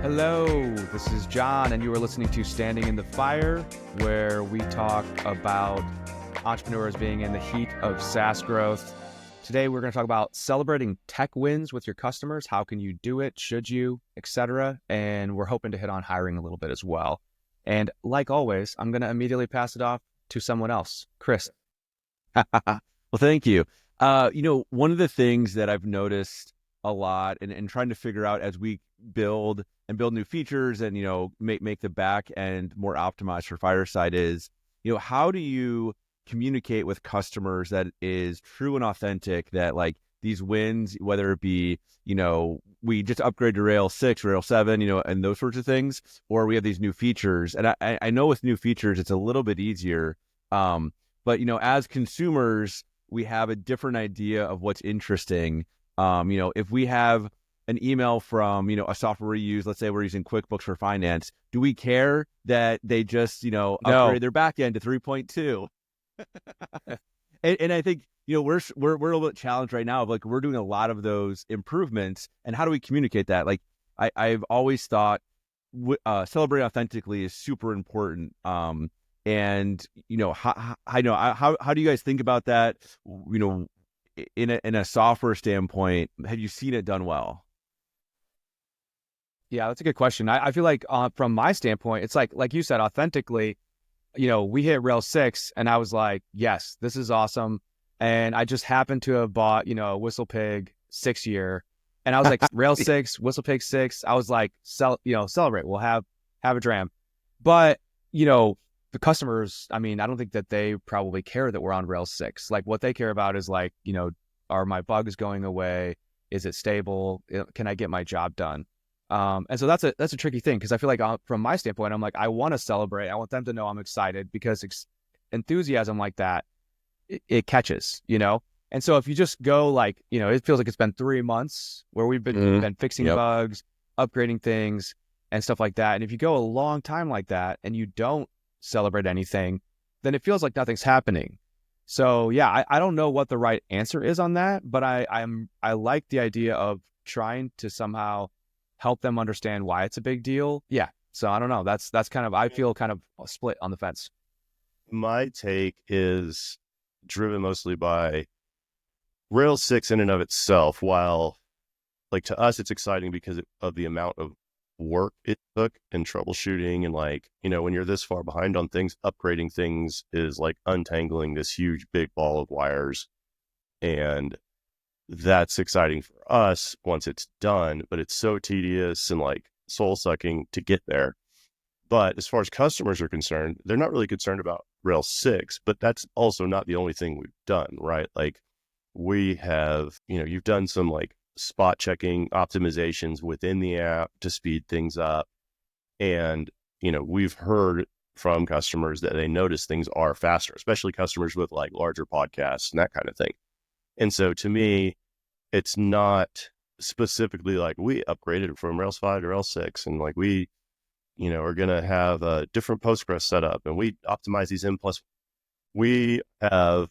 Hello, this is John, and you are listening to Standing in the Fire, where we talk about entrepreneurs being in the heat of SaaS growth. Today, we're going to talk about celebrating tech wins with your customers. How can you do it? Should you, etc.? And we're hoping to hit on hiring a little bit as well. And like always, I'm going to immediately pass it off to someone else. Kris. Well, thank you. One of the things that I've noticed a lot and trying to figure out as we build new features and, make the back end more optimized for Fireside is, how do you communicate with customers that is true and authentic, that like these wins, whether it be, we just upgrade to Rails 6, Rails 7, and those sorts of things, or we have these new features. And I know with new features, it's a little bit easier. But, as consumers, we have a different idea of what's interesting. If we have an email from, a software we use, let's say we're using QuickBooks for finance, do we care that they just, upgrade their backend to 3.2? and I think, we're a little bit challenged right now of like, we're doing a lot of those improvements, and how do we communicate that? Like, I've always thought celebrating authentically is super important. And how do you guys think about that? In a software standpoint, have you seen it done well? Yeah, that's a good question. I feel like from my standpoint, it's like you said, authentically, we hit Rails 6 and I was like, yes, this is awesome. And I just happened to have bought, a WhistlePig 6-year. And I was like, Rails 6, WhistlePig 6. I was like, celebrate. We'll have a dram. But, the customers, I don't think that they probably care that we're on Rails 6. Like, what they care about is like, are my bugs going away? Is it stable? Can I get my job done? And so that's a tricky thing, because I feel like from my standpoint, I'm like, I want to celebrate. I want them to know I'm excited, because enthusiasm like that, it catches, And so if you just go like, it feels like it's been 3 months where we've been fixing bugs, upgrading things and stuff like that. And if you go a long time like that and you don't celebrate anything, then it feels like nothing's happening. So yeah, I don't know what the right answer is on that, but I like the idea of trying to somehow help them understand why it's a big deal. Yeah. So I don't know. That's kind of, I feel kind of split on the fence. My take is driven mostly by Rails 6 in and of itself. While like to us, it's exciting because of the amount of work it took and troubleshooting, and like, when you're this far behind on things, upgrading things is like untangling this huge big ball of wires. And that's exciting for us once it's done, but it's so tedious and like soul sucking to get there. But as far as customers are concerned, they're not really concerned about Rails 6, but that's also not the only thing we've done, right? Like we have, you've done some like spot checking optimizations within the app to speed things up. And, we've heard from customers that they notice things are faster, especially customers with like larger podcasts and that kind of thing. And so to me, it's not specifically like we upgraded from Rails 5 to Rails 6 and like we, are going to have a different Postgres setup and we optimize these in plus. We have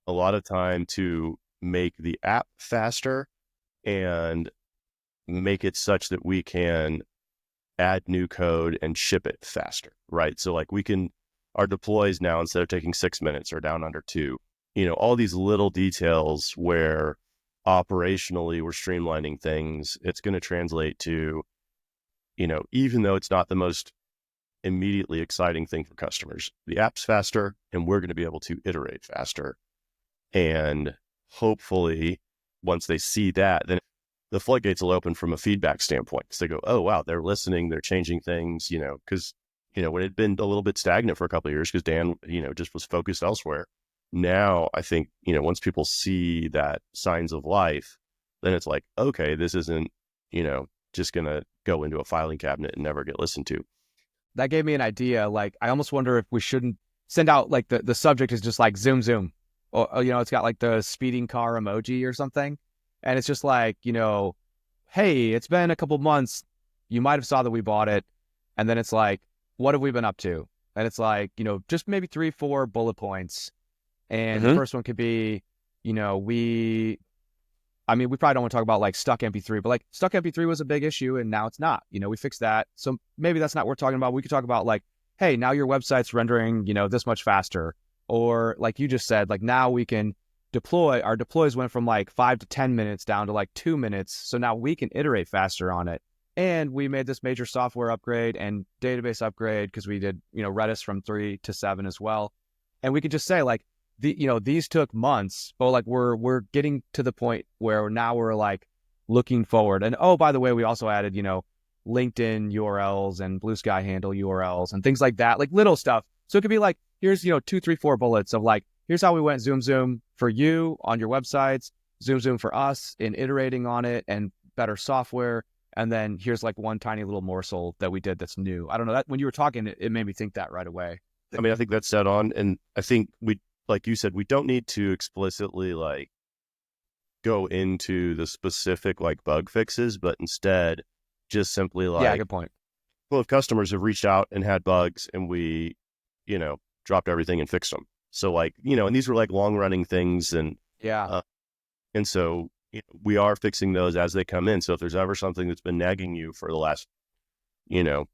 a lot of time to make the app faster and make it such that we can add new code and ship it faster, right? So like our deploys now, instead of taking 6 minutes, are down under 2. All these little details where operationally we're streamlining things, it's going to translate to, even though it's not the most immediately exciting thing for customers, the app's faster and we're going to be able to iterate faster. And hopefully once they see that, then the floodgates will open from a feedback standpoint. So they go, oh, wow, they're listening, they're changing things, because, when it had been a little bit stagnant for a couple of years because Dan, just was focused elsewhere. Now, I think, once people see that signs of life, then it's like, okay, this isn't, just going to go into a filing cabinet and never get listened to. That gave me an idea. Like, I almost wonder if we shouldn't send out like the subject is just like zoom, zoom, or, it's got like the speeding car emoji or something. And it's just like, hey, it's been a couple months. You might have saw that we bought it. And then it's like, what have we been up to? And it's like, just maybe 3-4 bullet points. And the first one could be, we I mean, we probably don't want to talk about like stuck MP3, but like stuck MP3 was a big issue and now it's not. We fixed that. So maybe that's not what we're talking about. We could talk about like, hey, now your website's rendering, this much faster. Or like you just said, like now we can our deploys went from like 5 to 10 minutes down to like 2 minutes. So now we can iterate faster on it. And we made this major software upgrade and database upgrade because we did, Redis from 3 to 7 as well. And we could just say like, these took months, but like we're getting to the point where now we're like looking forward. And oh, by the way, we also added, LinkedIn URLs and Blue Sky handle URLs and things like that, like little stuff. So it could be like, here's, 2, 3, 4 bullets of like, here's how we went zoom for you on your websites, zoom for us in iterating on it and better software. And then here's like one tiny little morsel that we did that's new. I don't know, that when you were talking, it made me think that right away. I mean, I think that's dead on. And I think like you said, we don't need to explicitly like go into the specific like bug fixes, but instead just simply like, yeah, good point. Well, if customers have reached out and had bugs and we, dropped everything and fixed them. So like, and these were like long running things. And yeah. And so we are fixing those as they come in. So if there's ever something that's been nagging you for the last,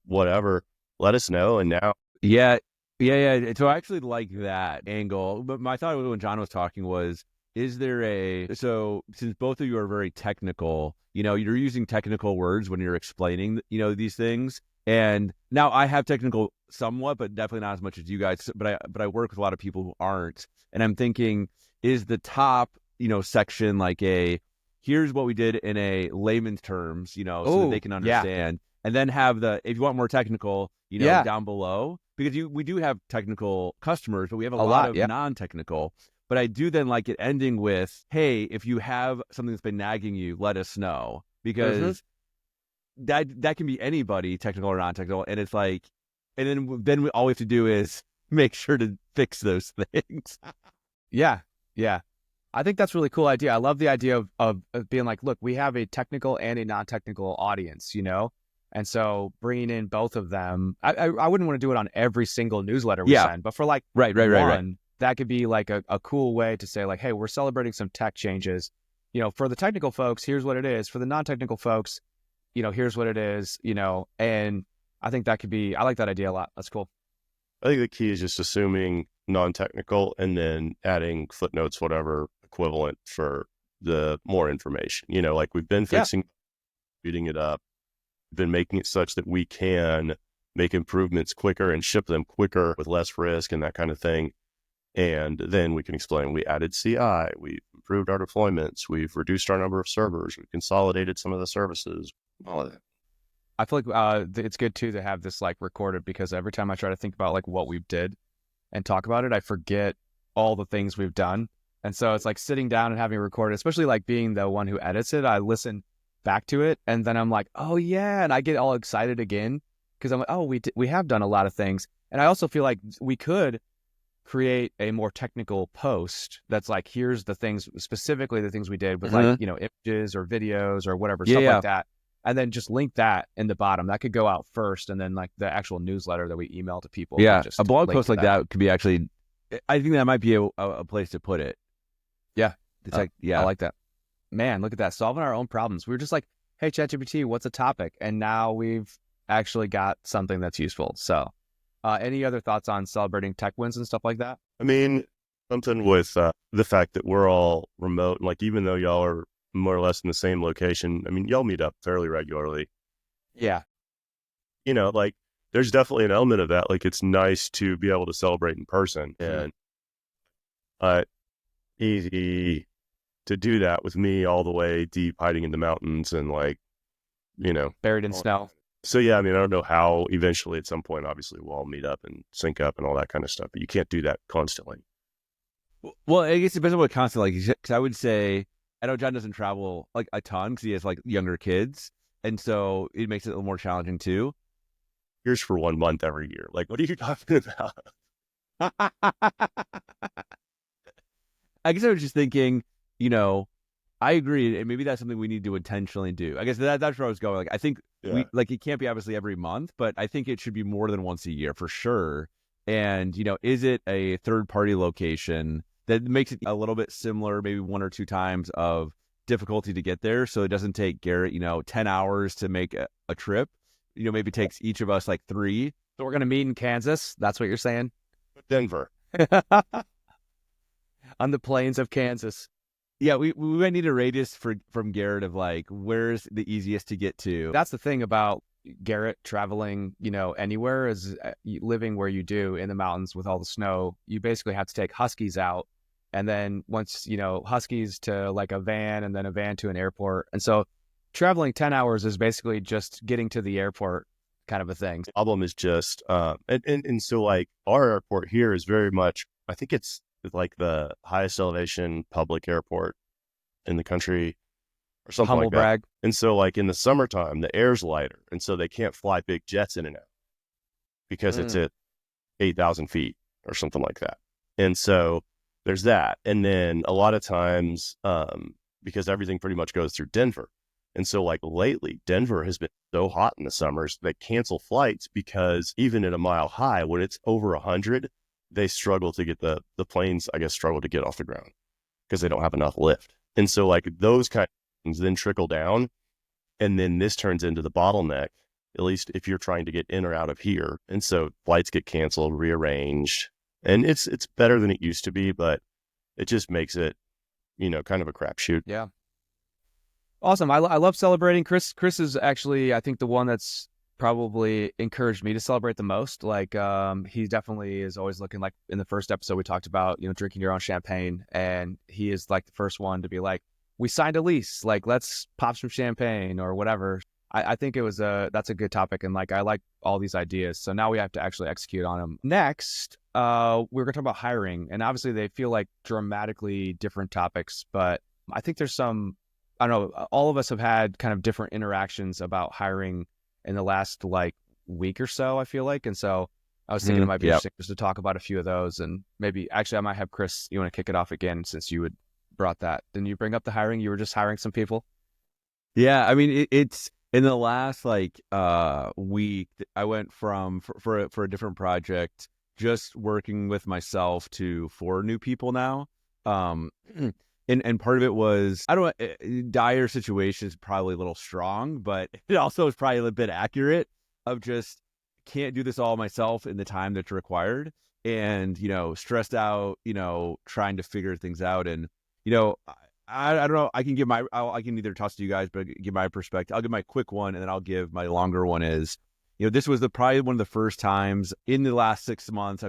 whatever, let us know. And now. Yeah. So I actually like that angle. But my thought when John was talking was, so since both of you are very technical, you're using technical words when you're explaining, these things. And now I have technical somewhat, but definitely not as much as you guys. But I work with a lot of people who aren't. And I'm thinking, is the top, section like here's what we did in a layman's terms, so that they can understand. And then have if you want more technical, down below, because we do have technical customers, but we have a lot of non-technical. But I do then like it ending with, hey, if you have something that's been nagging you, let us know, because that can be anybody, technical or non-technical. And it's like, and then all we have to do is make sure to fix those things. Yeah. I think that's a really cool idea. I love the idea of being like, look, we have a technical and a non-technical audience, and so bringing in both of them. I wouldn't want to do it on every single newsletter we send, but for like right. That could be like a cool way to say like, hey, we're celebrating some tech changes. For the technical folks, here's what it is. For the non-technical folks, here's what it is. And I think that could be. I like that idea a lot. That's cool. I think the key is just assuming non-technical and then adding footnotes, whatever equivalent for the more information. Like we've been fixing, speeding it up, been making it such that we can make improvements quicker and ship them quicker with less risk and that kind of thing. And then we can explain, we added CI, we've improved our deployments, we've reduced our number of servers, we've consolidated some of the services, all of that. I feel like it's good too to have this like recorded, because every time I try to think about like what we did and talk about it, I forget all the things we've done. And so it's like sitting down and having it recorded, especially like being the one who edits it. I listen back to it and then I'm like, oh yeah. And I get all excited again because I'm like, oh, we have done a lot of things. And I also feel like we could create a more technical post that's like, here's the things, specifically the things we did with like, images or videos or whatever, stuff like that. And then just link that in the bottom. That could go out first. And then like the actual newsletter that we email to people. Yeah. Just a blog post like that could be actually, I think that might be a place to put it. Yeah. I like that. Man, look at that. Solving our own problems. We were just like, hey, ChatGPT, what's a topic? And now we've actually got something that's useful. So any other thoughts on celebrating tech wins and stuff like that? I mean, something with the fact that we're all remote, and like, even though y'all are more or less in the same location, I mean, y'all meet up fairly regularly. Yeah. Like there's definitely an element of that. Like it's nice to be able to celebrate in person, and easy to do that with me all the way deep hiding in the mountains and like, buried in snow. So yeah, I mean, I don't know how eventually at some point, obviously we'll all meet up and sync up and all that kind of stuff, but you can't do that constantly. Well, I guess it depends on what constantly, like, because I would say, I know John doesn't travel like a ton because he has like younger kids. And so it makes it a little more challenging too. Here's for 1 month every year. Like, what are you talking about? I guess I was just thinking, I agree, and maybe that's something we need to intentionally do. I guess that's where I was going. Like, I think it can't be obviously every month, but I think it should be more than once a year for sure. And, is it a third-party location that makes it a little bit similar, maybe 1 or 2 times of difficulty to get there. So it doesn't take Garrett, 10 hours to make a trip. Maybe takes each of us like 3. So we're going to meet in Kansas. That's what you're saying? Denver. On the plains of Kansas. Yeah, we might need a radius from Garrett of like, where's the easiest to get to? That's the thing about Garrett traveling, anywhere, is living where you do in the mountains with all the snow. You basically have to take Huskies out. And then once, Huskies to like a van, and then a van to an airport. And so traveling 10 hours is basically just getting to the airport kind of a thing. The problem is just, and so like our airport here is very much, I think it's like the highest elevation public airport in the country or something Humble like that. brag. And so like in the summertime, the air's lighter. And so they can't fly big jets in and out because it's at 8,000 feet or something like that. And so there's that. And then a lot of times, because everything pretty much goes through Denver. And so like lately, Denver has been so hot in the summers, they cancel flights because even at a mile high, when it's over 100, they struggle to get the planes, I guess, struggle to get off the ground because they don't have enough lift. And so like those kind of things then trickle down. And then this turns into the bottleneck, at least if you're trying to get in or out of here. And so flights get canceled, rearranged, and it's better than it used to be, but it just makes it, kind of a crapshoot. Yeah. Awesome. I love celebrating. Kris is actually, I think, the one that's probably encouraged me to celebrate the most. Like, he definitely is always looking, like in the first episode we talked about, drinking your own champagne. And he is like the first one to be like, we signed a lease, like, let's pop some champagne or whatever. I think that's a good topic. And like, I like all these ideas. So now we have to actually execute on them. Next, we're going to talk about hiring. And obviously they feel like dramatically different topics, but I think there's some, I don't know, all of us have had kind of different interactions about hiring in the last like week or so, I feel like. And so I was thinking it might be interesting just to talk about a few of those. And maybe actually I might have Kris, you want to kick it off again since you had brought that. Didn't you bring up the hiring? You were just hiring some people? Yeah, I mean, it's in the last like week, I went from for a different project, just working with myself to 4 new people now. And part of it was, I don't know, dire situation is probably a little strong, but it also is probably a bit accurate of just can't do this all myself in the time that's required, and, stressed out, trying to figure things out. And, I don't know, I can either toss to you guys, but give my perspective. I'll give my quick one, and then I'll give my longer one is, this was probably one of the first times in the last 6 months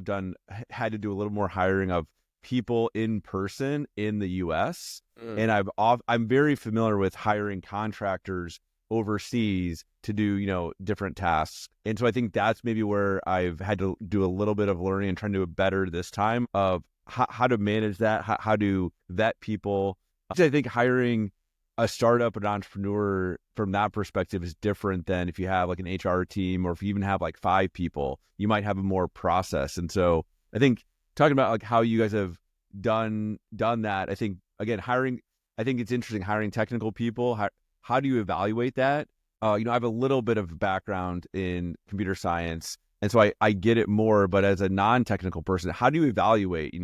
had to do a little more hiring of people in person in the US. And I'm very familiar with hiring contractors overseas to do, different tasks. And so I think that's maybe where I've had to do a little bit of learning and trying to do it better this time of how to manage that, how to vet people. I think hiring a startup, an entrepreneur from that perspective is different than if you have like an HR team, or if you even have like 5 people, you might have a more process. And so I think talking about like how you guys have done that, I think again, hiring, I think it's interesting hiring technical people. How do you evaluate that? I have a little bit of background in computer science, and so I get it more, but as a non-technical person, how do you evaluate,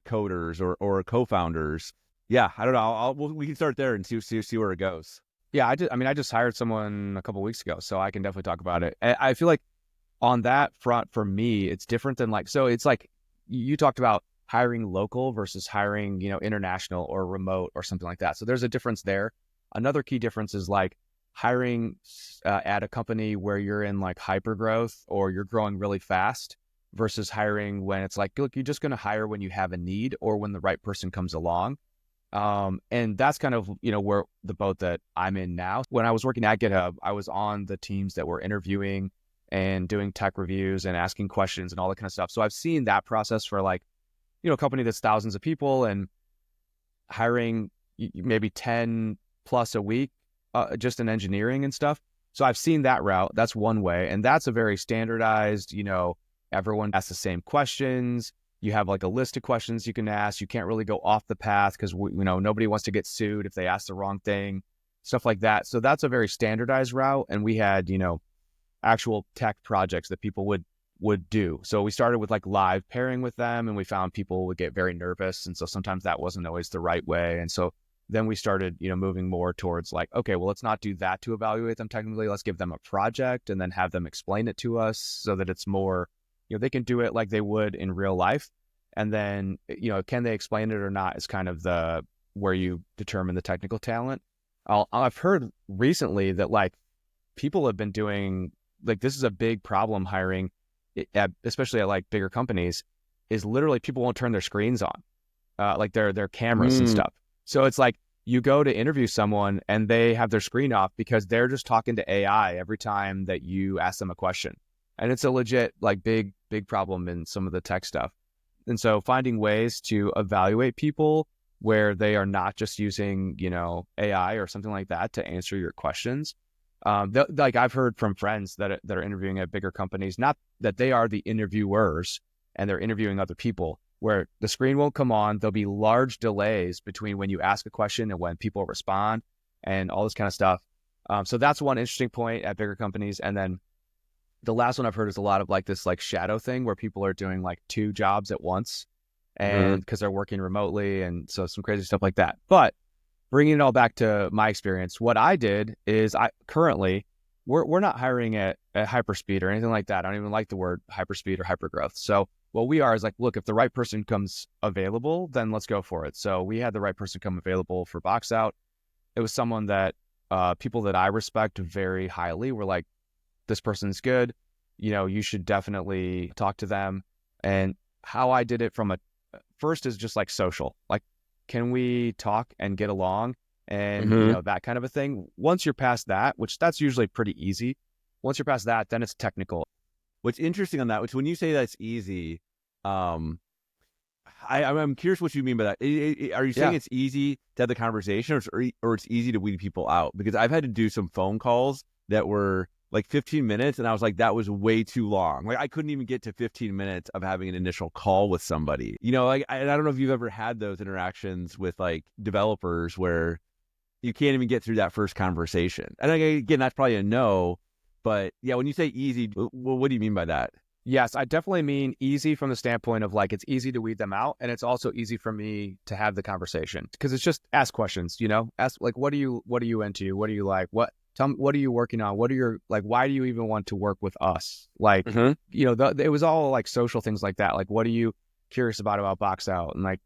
coders or co-founders? Yeah, I don't know. We can start there and see where it goes. Yeah, I just hired someone a couple of weeks ago, so I can definitely talk about it. I feel like on that front, for me, it's different than like, so it's like you talked about hiring local versus hiring, international or remote or something like that. So there's a difference there. Another key difference is like hiring at a company where you're in like hyper growth or you're growing really fast versus hiring when it's like, look, you're just going to hire when you have a need or when the right person comes along. And that's kind of, where the boat that I'm in now. When I was working at GitHub, I was on the teams that were interviewing and doing tech reviews and asking questions and all that kind of stuff. So I've seen that process for like, a company that's thousands of people and hiring maybe 10 plus a week, just in engineering and stuff. So I've seen that route. That's one way. And that's a very standardized, everyone asks the same questions. You have like a list of questions you can ask. You can't really go off the path because, nobody wants to get sued if they ask the wrong thing, stuff like that. So that's a very standardized route. And we had, actual tech projects that people would do. So we started with like live pairing with them, and we found people would get very nervous. And so sometimes that wasn't always the right way. And so then we started, moving more towards like, okay, well, let's not do that to evaluate them technically. Let's give them a project and then have them explain it to us so that it's more, they can do it like they would in real life. And then, can they explain it or not is kind of where you determine the technical talent. I've heard recently that like people have been doing, like, this is a big problem hiring, especially at like bigger companies, is literally people won't turn their screens on, like their cameras and stuff. So it's like you go to interview someone and they have their screen off because they're just talking to AI every time that you ask them a question. And it's a legit, like, big problem in some of the tech stuff. And so finding ways to evaluate people where they are not just using, AI or something like that to answer your questions. Like I've heard from friends that are interviewing at bigger companies, not that they are the interviewers and they're interviewing other people, where the screen won't come on. There'll be large delays between when you ask a question and when people respond and all this kind of stuff. So that's one interesting point at bigger companies. And then the last one I've heard is a lot of like this like shadow thing where people are doing like 2 jobs at once, and because they're working remotely, and so some crazy stuff like that. But bringing it all back to my experience, what I did is we're not hiring at hyperspeed or anything like that. I don't even like the word hyperspeed or hypergrowth. So what we are is like, look, if the right person comes available, then let's go for it. So we had the right person come available for Box Out. It was someone that people that I respect very highly were like, this person's good. You should definitely talk to them. And how I did it first is just like social, like, can we talk and get along and, that kind of a thing. Once you're past that, which that's usually pretty easy. Once you're past that, then it's technical. What's interesting on that, which when you say that's easy, I'm curious what you mean by that. Are you saying it's easy to have the conversation, or it's easy to weed people out? Because I've had to do some phone calls that were like 15 minutes, and I was like, that was way too long. Like I couldn't even get to 15 minutes of having an initial call with somebody. Like I don't know if you've ever had those interactions with like developers where you can't even get through that first conversation. And again, that's probably a no. But yeah, when you say easy, what do you mean by that? Yes, I definitely mean easy from the standpoint of like, it's easy to weed them out, and it's also easy for me to have the conversation because it's just ask questions, ask like, what are you into? What do you like? Tell me, what are you working on? What are your, like, why do you even want to work with us? Like, it was all like social things like that. Like, what are you curious about Box Out? And like,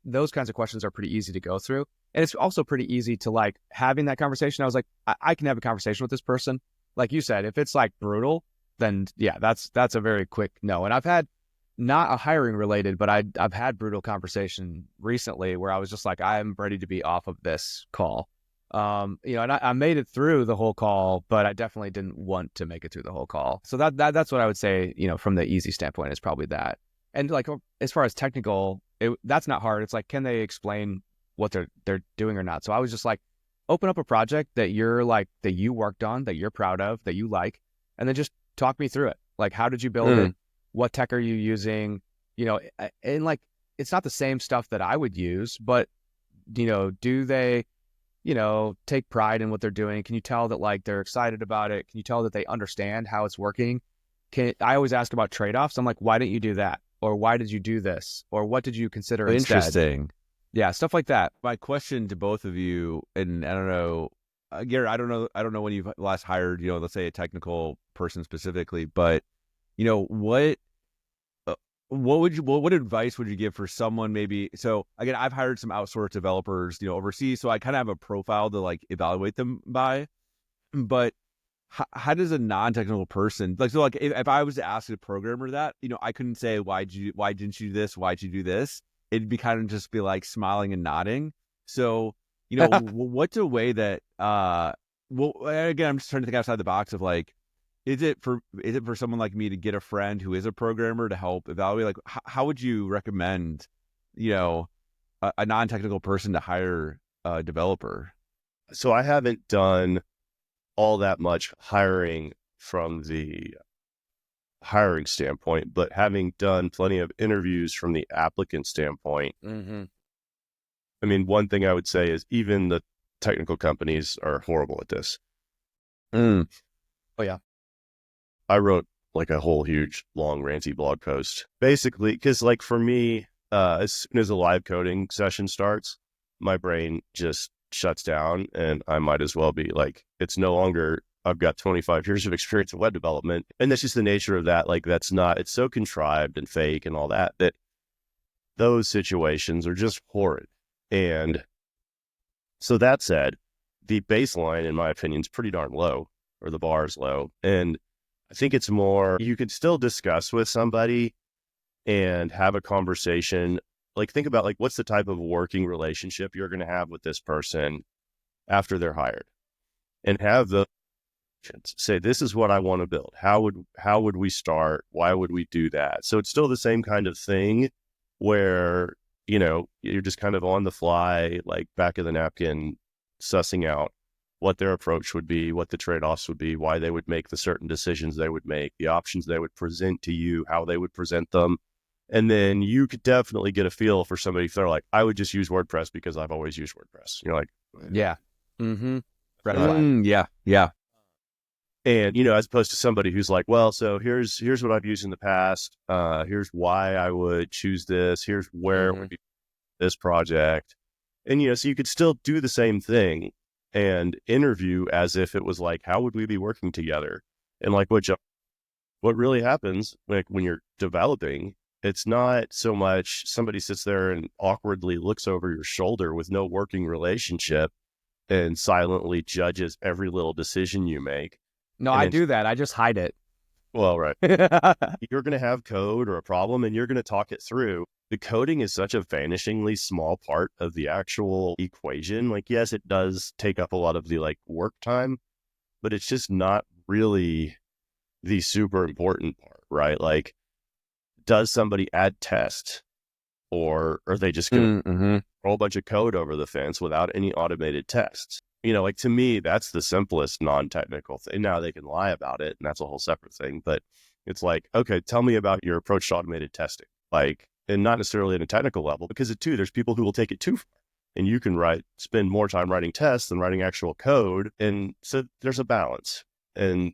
those kinds of questions are pretty easy to go through. And it's also pretty easy to like having that conversation. I was like, I can have a conversation with this person. Like you said, if it's like brutal, then yeah, that's a very quick no. And I've had, not a hiring related, but I've had brutal conversation recently where I was just like, I'm ready to be off of this call. And I made it through the whole call, but I definitely didn't want to make it through the whole call. So that's what I would say, from the easy standpoint is probably that. And like, as far as technical, that's not hard. It's like, can they explain what they're doing or not? So I was just like, open up a project that that you worked on, that you're proud of, that you like, and then just talk me through it. Like, how did you build it? What tech are you using? And like, it's not the same stuff that I would use, but, do they, take pride in what they're doing? Can you tell that like they're excited about it? Can you tell that they understand how it's working? I always ask about trade-offs. I'm like, why didn't you do that? Or why did you do this? Or what did you consider instead? Interesting. Yeah, stuff like that. My question to both of you, and I don't know, Garrett, I don't know when you've last hired, let's say a technical person specifically, but what advice would you give for someone maybe? So again, I've hired some outsourced developers, overseas, so I kind of have a profile to like evaluate them by. But how does a non-technical person like if I was to ask a programmer that, I couldn't say why didn't you do this? Why'd you do this? It'd be kind of just be like smiling and nodding. So what's a way that again, I'm just trying to think outside the box of like, is it for someone like me to get a friend who is a programmer to help evaluate? Like, how would you recommend, a non-technical person to hire a developer? So I haven't done all that much hiring from the hiring standpoint, but having done plenty of interviews from the applicant standpoint, I mean, one thing I would say is even the technical companies are horrible at this. Oh yeah. I wrote like a whole huge long ranty blog post basically because like for me, as soon as a live coding session starts, my brain just shuts down, and I might as well be like, it's no longer, I've got 25 years of experience in web development. And that's just the nature of that. Like, that's not, it's so contrived and fake and all that, that those situations are just horrid. And so that said, the baseline, in my opinion, is pretty darn low, or the bar is low. And I think it's more, you could still discuss with somebody and have a conversation. Like, think about, like, what's the type of working relationship you're going to have with this person after they're hired, and have the say, this is what I want to build. How would we start? Why would we do that? So it's still the same kind of thing where, you're just kind of on the fly, like back of the napkin, sussing out what their approach would be, what the trade-offs would be, why they would make the certain decisions they would make, the options they would present to you, how they would present them. And then you could definitely get a feel for somebody if they're like, I would just use WordPress because I've always used WordPress. You're like, Yeah. Mm-hmm. Red flag. Yeah. And, as opposed to somebody who's like, well, so here's what I've used in the past. Here's why I would choose this. Here's where it would be this project. And, so you could still do the same thing and interview as if it was like, how would we be working together? And like what really happens, like when you're developing, it's not so much somebody sits there and awkwardly looks over your shoulder with no working relationship and silently judges every little decision you make. No, I do that. I just hide it. Well, right. You're going to have code or a problem, and you're going to talk it through. The coding is such a vanishingly small part of the actual equation. Like, yes, it does take up a lot of the like work time, but it's just not really the super important part, right? Like, does somebody add tests, or are they just going to roll a bunch of code over the fence without any automated tests? Like, to me, that's the simplest non-technical thing. Now they can lie about it, and that's a whole separate thing. But it's like, okay, tell me about your approach to automated testing. Like, and not necessarily at a technical level, because there's people who will take it too far. And you can spend more time writing tests than writing actual code. And so there's a balance. And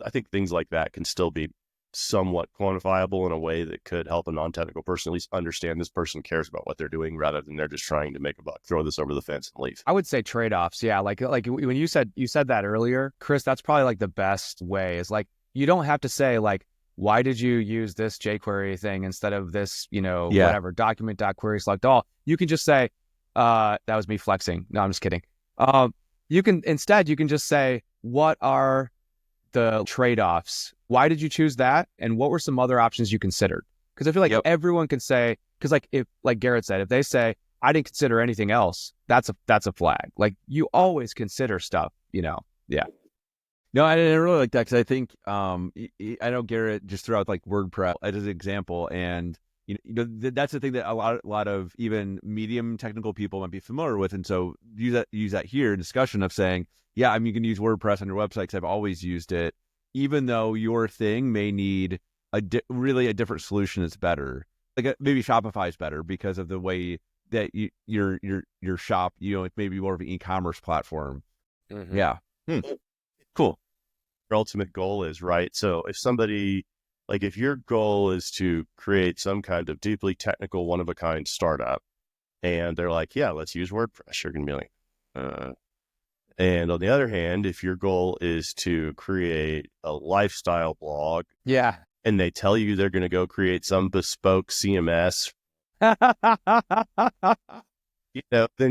I think things like that can still be somewhat quantifiable in a way that could help a non-technical person at least understand this person cares about what they're doing, rather than they're just trying to make a buck, throw this over the fence and leave. I would say trade-offs. Yeah. Like when you said that earlier, Kris, that's probably like the best way, is like, you don't have to say like, why did you use this jQuery thing instead of this, whatever, document.query select all. You can just say, that was me flexing. No, I'm just kidding. You can just say, what are the trade-offs? Why did you choose that? And what were some other options you considered? Because I feel like everyone can say, because like Garrett said, if they say, I didn't consider anything else, that's a flag. Like, you always consider stuff, Yeah. No, I didn't really like that, because I think, I know Garrett just threw out like WordPress as an example. And, that's the thing that a lot of even medium technical people might be familiar with. And so use that here in discussion of saying, yeah, I mean, you can use WordPress on your website because I've always used it, even though your thing may need really a different solution that's better. Like maybe Shopify is better because of the way that your shop, it may be more of an e-commerce platform. Mm-hmm. Yeah. Cool. Your ultimate goal is, right? So if your goal is to create some kind of deeply technical, one-of-a-kind startup, and they're like, yeah, let's use WordPress, you're going to be like, And on the other hand, if your goal is to create a lifestyle blog, and they tell you they're going to go create some bespoke CMS, then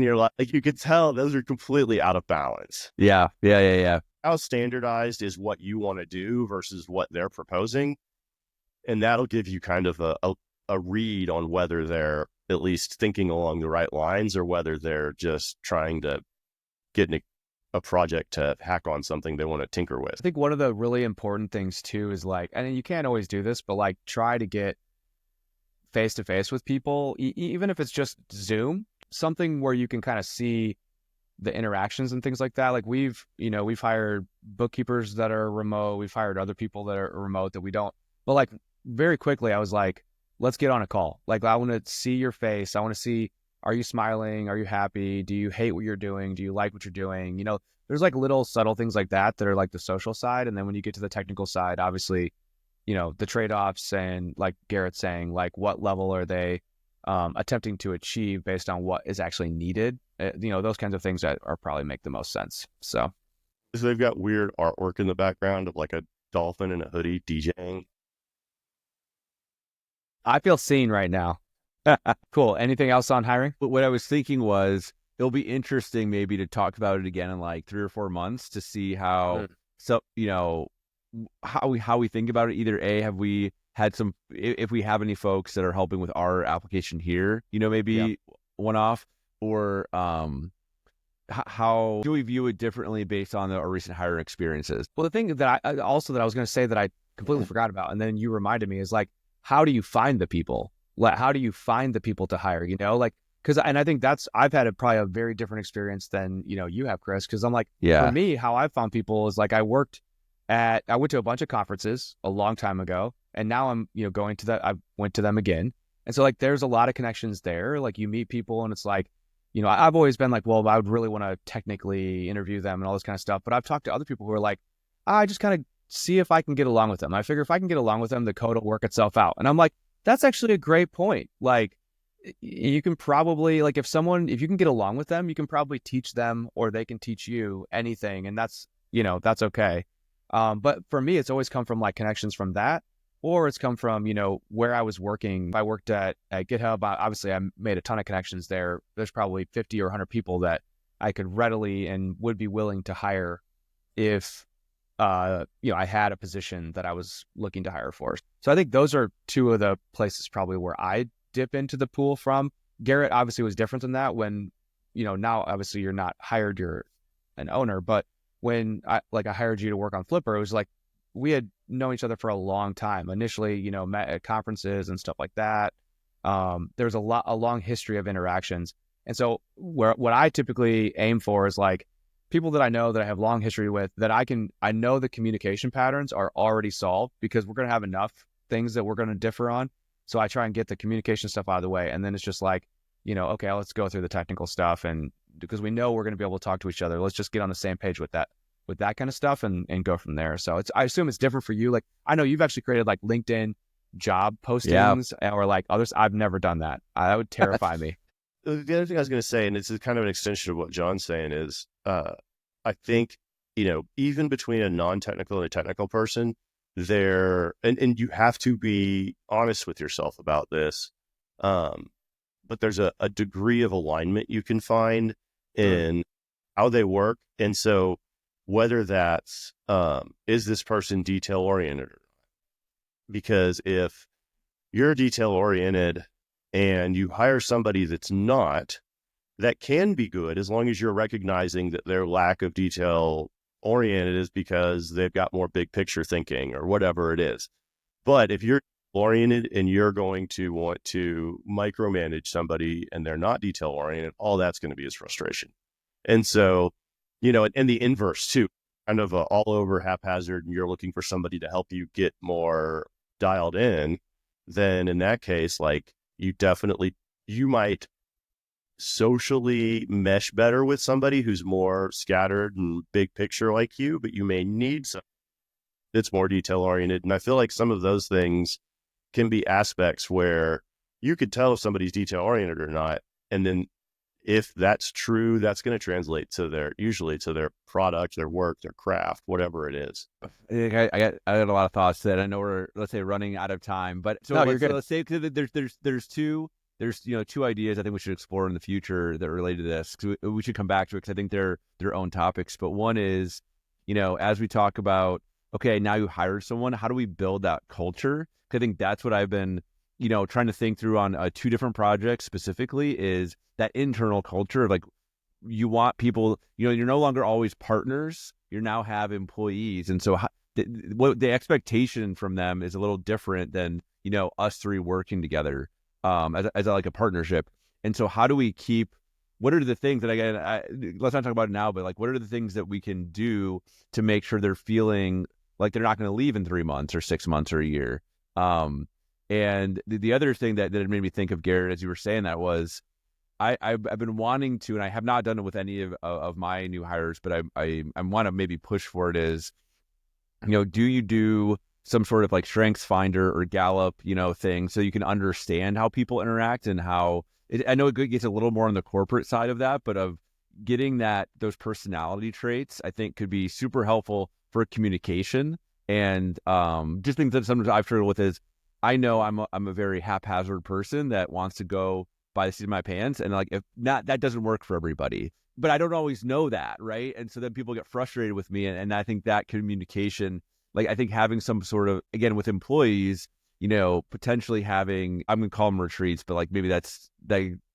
you're like, you could tell those are completely out of balance. Yeah. How standardized is what you want to do versus what they're proposing? And that'll give you kind of a read on whether they're at least thinking along the right lines, or whether they're just trying to get a project to hack on something they want to tinker with. I think one of the really important things too is like, and you can't always do this, but like, try to get face to face with people, even if it's just Zoom, something where you can kind of see the interactions and things like that. Like we've hired bookkeepers that are remote. We've hired other people that are remote that we don't, but like very quickly I was like, let's get on a call. Like, I want to see your face. I want to see, are you smiling? Are you happy? Do you hate what you're doing? Do you like what you're doing? There's like little subtle things like that are like the social side. And then when you get to the technical side, obviously, the trade-offs, and like Garrett's saying, like, what level are they attempting to achieve based on what is actually needed. Those kinds of things that are probably make the most sense. So they've got weird artwork in the background of like a dolphin in a hoodie DJing. I feel seen right now. Cool. Anything else on hiring? But what I was thinking was it'll be interesting maybe to talk about it again in like 3 or 4 months to see how how we think about it. Either A, have we had some, if we have any folks that are helping with our application here, maybe one off, or how do we view it differently based on our recent hiring experiences? Well, the thing that I was going to say that I completely forgot about, and then you reminded me, is like, how do you find the people? How do you find the people to hire? And I think I've had probably a very different experience than, you have, Kris. Cause I'm like, for me, how I found people is like, I went to a bunch of conferences a long time ago, and now I'm, I went to them again. And so like, there's a lot of connections there. Like you meet people and it's like, I've always been like, well, I would really want to technically interview them and all this kind of stuff. But I've talked to other people who are like, I just kind of see if I can get along with them. I figure if I can get along with them, the code will work itself out. And I'm like, that's actually a great point. Like, you can probably, like, if you can get along with them, you can probably teach them, or they can teach you anything. And that's okay. But for me, it's always come from like connections from that, or it's come from, where I was working. I worked at GitHub. Obviously, I made a ton of connections there. There's probably 50 or 100 people that I could readily and would be willing to hire if, I had a position that I was looking to hire for. So I think those are two of the places probably where I dip into the pool from. Garrett obviously was different than that when, now obviously you're not hired, you're an owner. But when I hired you to work on Flipper, it was like we had known each other for a long time. Initially, met at conferences and stuff like that. There's a long history of interactions. And so what I typically aim for is like people that I know that I have long history with, that I know the communication patterns are already solved, because we're going to have enough things that we're going to differ on. So I try and get the communication stuff out of the way. And then it's just like, okay, let's go through the technical stuff. And because we know we're going to be able to talk to each other, let's just get on the same page with that kind of stuff and go from there. So I assume it's different for you. Like, I know you've actually created like LinkedIn job postings or like others. I've never done that. That would terrify me. The other thing I was going to say, and this is kind of an extension of what John's saying, is I think, even between a non-technical and a technical person, and you have to be honest with yourself about this, but there's a degree of alignment you can find in how they work. And so whether that's, is this person detail oriented? Because if you're detail oriented and you hire somebody that's not, that can be good as long as you're recognizing that their lack of detail oriented is because they've got more big picture thinking or whatever it is. But if you're oriented and you're going to want to micromanage somebody and they're not detail oriented, all that's going to be is frustration. And so, and the inverse too, kind of all over haphazard, and you're looking for somebody to help you get more dialed in, then in that case, like you might socially mesh better with somebody who's more scattered and big picture like you, but you may need some that's more detail oriented. And I feel like some of those things can be aspects where you could tell if somebody's detail oriented or not. And then if that's true, that's going to translate to usually to their product, their work, their craft, whatever it is. I got a lot of thoughts that I know we're, let's say, running out of time, but so let's say there's two ideas I think we should explore in the future that are related to this. We should come back to it because I think they're their own topics. But one is, as we talk about, okay, now you hired someone, how do we build that culture? Because I think that's what I've been, trying to think through on 2 different projects specifically, is that internal culture of like, you want people, you're no longer always partners, you now have employees. And so what the expectation from them is a little different than, us 3 working together as like a partnership. And so how do we what are the things that let's not talk about it now, but like, what are the things that we can do to make sure they're feeling like they're not going to leave in 3 months or 6 months or a year? And the other thing that it made me think of, Garrett, as you were saying that, was I've been wanting to, and I have not done it with any of my new hires, but I want to maybe push for it, is, do you do some sort of like Strengths Finder or Gallup, thing, so you can understand how people interact and how I know it gets a little more on the corporate side of that, but of getting those personality traits, I think could be super helpful for communication. And just things that sometimes I've struggled with is I know I'm a very haphazard person that wants to go by the seat of my pants, and like if not, that doesn't work for everybody. But I don't always know that, right? And so then people get frustrated with me, and I think that communication, like I think having some sort of, again, with employees, potentially having, I'm gonna call them retreats, but like maybe that's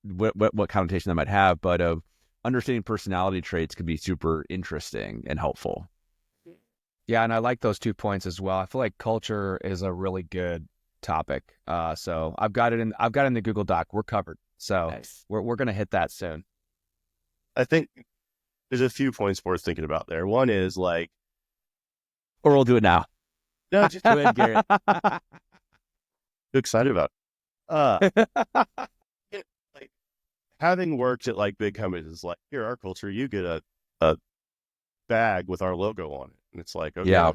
what connotation that might have, but of understanding personality traits could be super interesting and helpful. Yeah, and I like those 2 points as well. I feel like culture is a really good topic. So I've got it in the Google Doc. We're covered. So Nice. we're gonna hit that soon. I think there's a few points worth thinking about there. One is like, Or we'll do it now. no, just Go ahead, Garrett. too excited about it. Like having worked at like big companies is like, here, our culture, you get a bag with our logo on it. And it's like, okay, Yeah.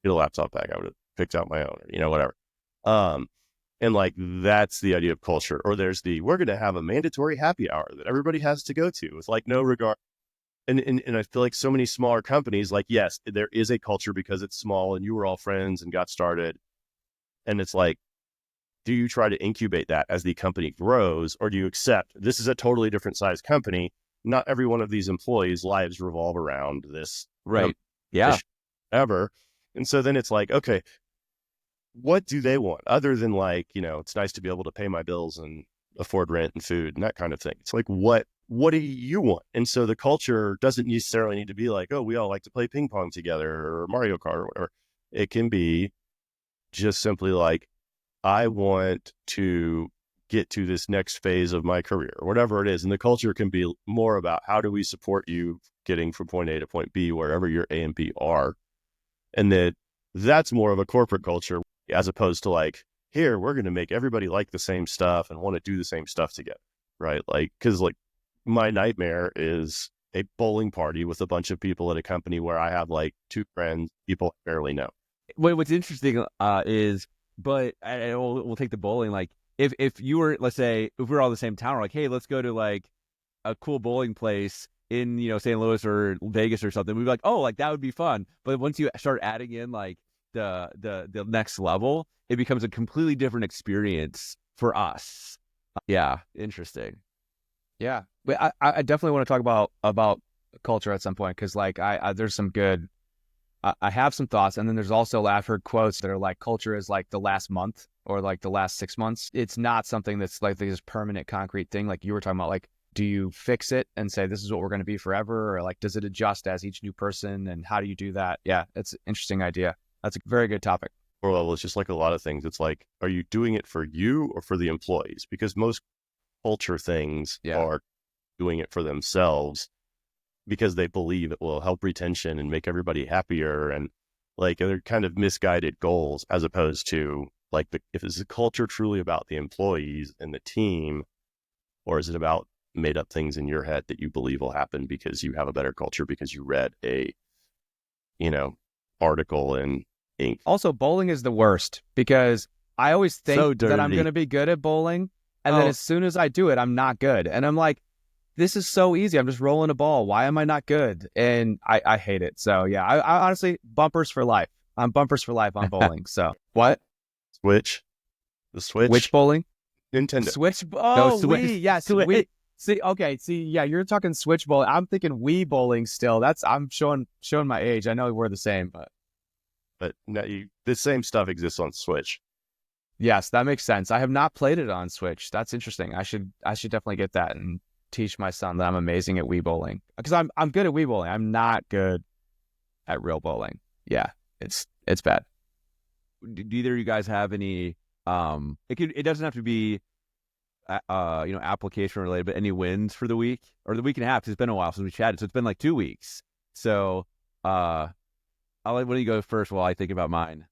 get a laptop bag. I would have picked out my own, or, whatever. And like, that's the idea of culture. Or there's we're going to have a mandatory happy hour that everybody has to go to with like no regard. And I feel like so many smaller companies, like, yes, there is a culture because it's small and you were all friends and got started. And it's like, do you try to incubate that as the company grows, or do you accept this is a totally different size company? Not every one of these employees' lives revolve around this. Right. Yeah. Ever. And so then it's like, okay, what do they want other than like, it's nice to be able to pay my bills and afford rent and food and that kind of thing. It's like, what do you want? And so the culture doesn't necessarily need to be like, oh, we all like to play ping pong together or Mario Kart or whatever. It can be just simply like, I want to get to this next phase of my career or whatever it is. And the culture can be more about how do we support you getting from point A to point B, wherever your A and B are. And that's more of a corporate culture, as opposed to like, here, we're going to make everybody like the same stuff and want to do the same stuff together, right? Like, because like my nightmare is a bowling party with a bunch of people at a company where I have like 2 friends, people I barely know. What's interesting is, but we'll take the bowling. Like if you were, let's say, if we were all in the same town, we're like, hey, let's go to like a cool bowling place in, St. Louis or Vegas or something. We'd be like, oh, like that would be fun. But once you start adding in like the next level, it becomes a completely different experience for us. Yeah, interesting. Yeah, but I definitely want to talk about culture at some point, because like there's some good. I have some thoughts, and then there's also, I've heard quotes that are like, culture is like the last month or like the last 6 months. It's not something that's like this permanent concrete thing like you were talking about. Like, do you fix it and say this is what we're going to be forever, or like does it adjust as each new person, and how do you do that? Yeah, it's an interesting idea. That's a very good topic. Or level, it's just like a lot of things. It's like, are you doing it for you or for the employees? Because most culture things are doing it for themselves because they believe it will help retention and make everybody happier, and like they're kind of misguided goals, as opposed to like if is the culture truly about the employees and the team, or is it about made up things in your head that you believe will happen because you have a better culture because you read a article in Inc. Also, bowling is the worst, because I always think that I'm going to be good at bowling, and then as soon as I do it, I'm not good, and I'm like, this is so easy. I'm just rolling a ball. Why am I not good? And I hate it. So yeah, I honestly, bumpers for life. I'm bumpers for life on bowling. So what? The Switch. Which bowling? Nintendo. Switch. Oh, no, Wii. Yes, Wii. See, okay. See, yeah, you're talking Switch bowling. I'm thinking Wii bowling still. I'm showing my age. I know we're the same, but no, the same stuff exists on Switch. Yes, that makes sense. I have not played it on Switch. That's interesting. I should definitely get that and teach my son that I'm amazing at Wii bowling, because I'm good at Wii bowling. I'm not good at real bowling. Yeah, it's bad. Do either of you guys have any? It doesn't have to be, application related, but any wins for the week or the week and a half? 'Cause it's been a while since we chatted, so it's been like 2 weeks. So, I'll let you go first while I think about mine.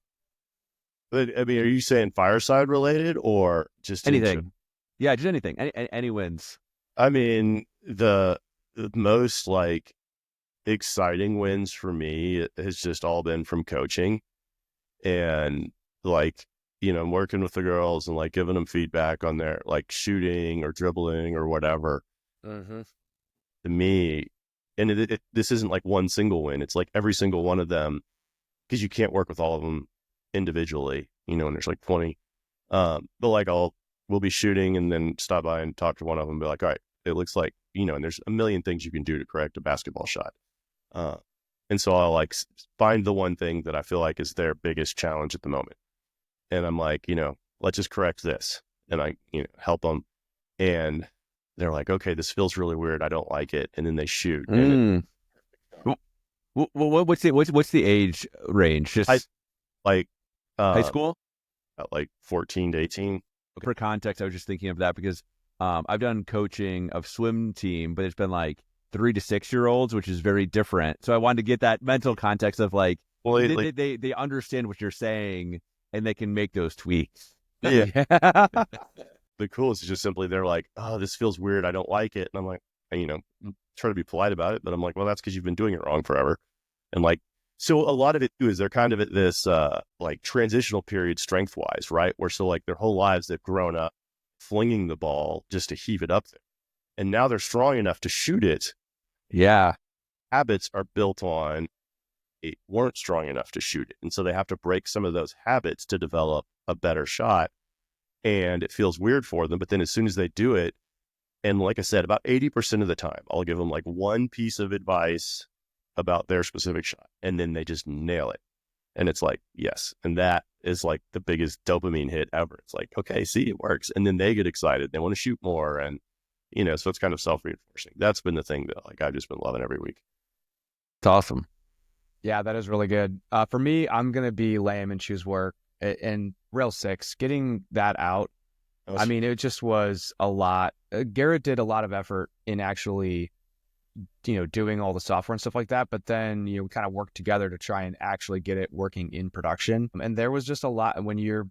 But I mean, are you saying Fireside related or just anything? Yeah, just anything. Any wins? I mean, the most like exciting wins for me has just all been from coaching. and like, I'm working with the girls and like giving them feedback on their like shooting or dribbling or whatever. Mm-hmm. To me, and this isn't like one single win. It's like every single one of them, because you can't work with all of them individually, and there's like 20. But like we'll be shooting and then stop by and talk to one of them and be like, all right, it looks like, and there's a million things you can do to correct a basketball shot. And so I'll like find the one thing that I feel like is their biggest challenge at the moment. And I'm like, let's just correct this. And I, help them. And they're like, okay, this feels really weird. I don't like it. And then they shoot. And what's the age range? Just high school? Like 14 to 18. Okay. For context, I was just thinking of that because I've done coaching of swim team, but it's been like 3 to 6 year olds, which is very different. So I wanted to get that mental context of like, well, they understand what you're saying and they can make those tweaks. Yeah. The coolest is just simply they're like, oh, this feels weird. I don't like it. And I'm like, try to be polite about it. But I'm like, well, that's because you've been doing it wrong forever. And like, so a lot of it too is they're kind of at this like transitional period strength wise, right? Where so like their whole lives they've grown up flinging the ball just to heave it up there. And now they're strong enough to shoot it. Yeah. Habits are built on they weren't strong enough to shoot it. And so they have to break some of those habits to develop a better shot. And it feels weird for them. But then as soon as they do it, and like I said, about 80% of the time, I'll give them like one piece of advice about their specific shot. And then they just nail it. And it's like, yes. And that is like the biggest dopamine hit ever. It's like, okay, see, it works. And then they get excited. They want to shoot more. And, so it's kind of self-reinforcing. That's been the thing that like I've just been loving every week. It's awesome. Yeah, that is really good. For me, I'm going to be lame and choose work. And Rails 6, getting that out, I mean, it just was a lot. Garrett did a lot of effort in actually, doing all the software and stuff like that. But then, we kind of worked together to try and actually get it working in production. And there was just a lot. When you're,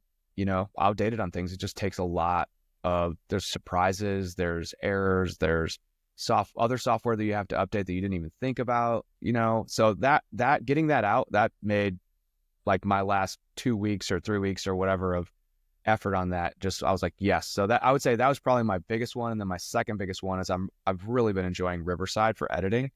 outdated on things, it just takes a lot of, there's surprises, there's errors, there's other software that you have to update that you didn't even think about, So that getting that out, that made like my last 2 weeks or 3 weeks or whatever of effort on that. I was like, yes. So that I would say that was probably my biggest one. And then my second biggest one is I've really been enjoying Riverside for editing.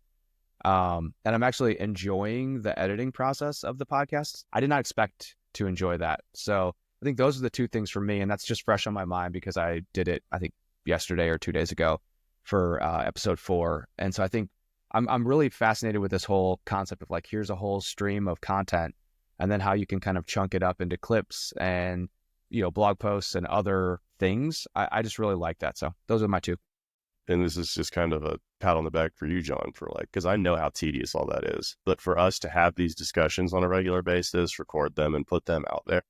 And I'm actually enjoying the editing process of the podcast. I did not expect to enjoy that. So I think those are the two things for me. And that's just fresh on my mind because I did it, I think yesterday or 2 days ago for episode 4. And so I think I'm really fascinated with this whole concept of like, here's a whole stream of content and then how you can kind of chunk it up into clips and, blog posts and other things. I just really like that. So those are my two. And this is just kind of a pat on the back for you, John, for like, because I know how tedious all that is. But for us to have these discussions on a regular basis, record them and put them out there,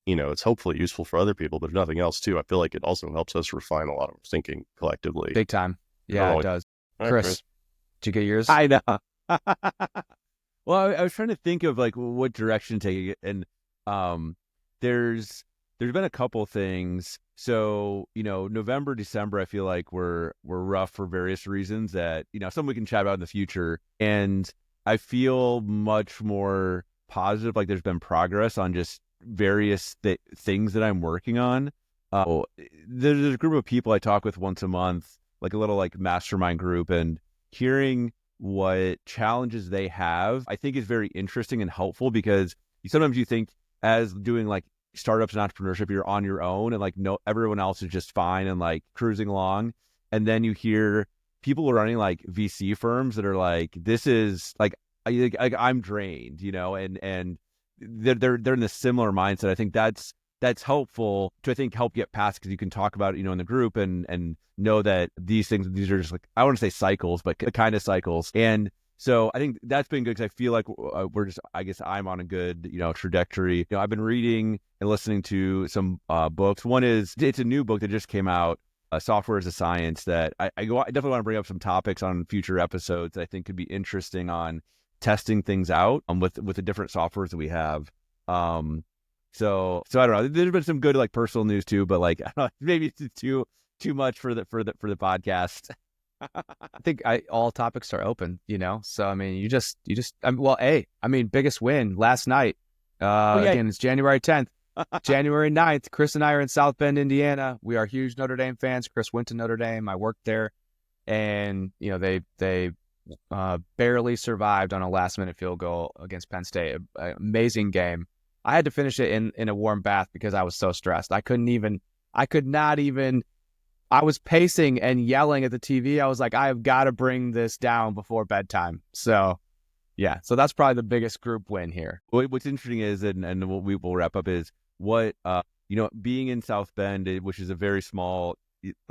it's hopefully useful for other people, but if nothing else too, I feel like it also helps us refine a lot of thinking collectively. Big time. Yeah, it does. Right, Kris, did you get yours? I know. Well, I was trying to think of like what direction to take it. And there's been a couple things. So, November, December, I feel like we're rough for various reasons that, some we can chat about in the future. And I feel much more positive. Like there's been progress on just various things that I'm working on. There's a group of people I talk with once a month, like a little like mastermind group, and hearing what challenges they have, I think is very interesting and helpful because sometimes you think as doing like startups and entrepreneurship, you're on your own and like no, everyone else is just fine and like cruising along. And then you hear people running like VC firms that are like, this is like I'm drained, and they're in this similar mindset. I think that's helpful to, I think, help get past, because you can talk about it, in the group and know that these are just like, I want to say cycles, but kind of cycles. And so I think that's been good because I feel like I guess I'm on a good, trajectory. I've been reading and listening to some books. One is, it's a new book that just came out, Software as a Science, that I definitely want to bring up some topics on future episodes that I think could be interesting on testing things out with the different softwares that we have. So I don't know. There's been some good like personal news too, but like I don't know, maybe it's too much for the podcast. I think all topics are open, So I mean, you just biggest win last night. Again, it's January 10th. January 9th, Kris and I are in South Bend, Indiana. We are huge Notre Dame fans. Kris went to Notre Dame. I worked there. And, they barely survived on a last-minute field goal against Penn State. Amazing game. I had to finish it in a warm bath because I was so stressed. I was pacing and yelling at the TV. I was like, I have got to bring this down before bedtime. So, yeah. So that's probably the biggest group win here. What's interesting is, and what we will wrap up is being in South Bend, which is a very small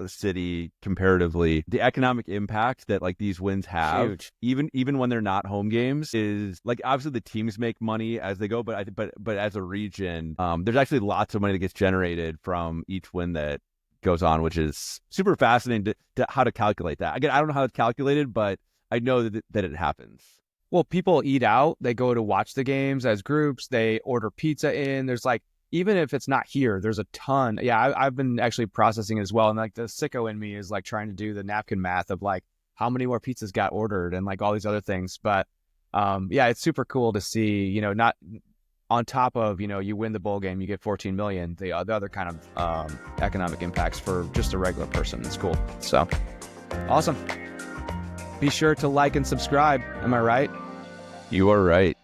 city comparatively, the economic impact that like these wins have, huge. even when they're not home games, is like obviously the teams make money as they go, but as a region, there's actually lots of money that gets generated from each win that goes on, which is super fascinating to how to calculate that. Again, I don't know how it's calculated, but I know that it happens. Well, people eat out. They go to watch the games as groups. They order pizza in. There's like, even if it's not here, there's a ton. Yeah, I've been actually processing it as well. And like the sicko in me is like trying to do the napkin math of like how many more pizzas got ordered and like all these other things. But it's super cool to see, not on top of, you win the bowl game, you get 14 million, the other kind of economic impacts for just a regular person. It's cool. So awesome. Be sure to like and subscribe. Am I right? You are right.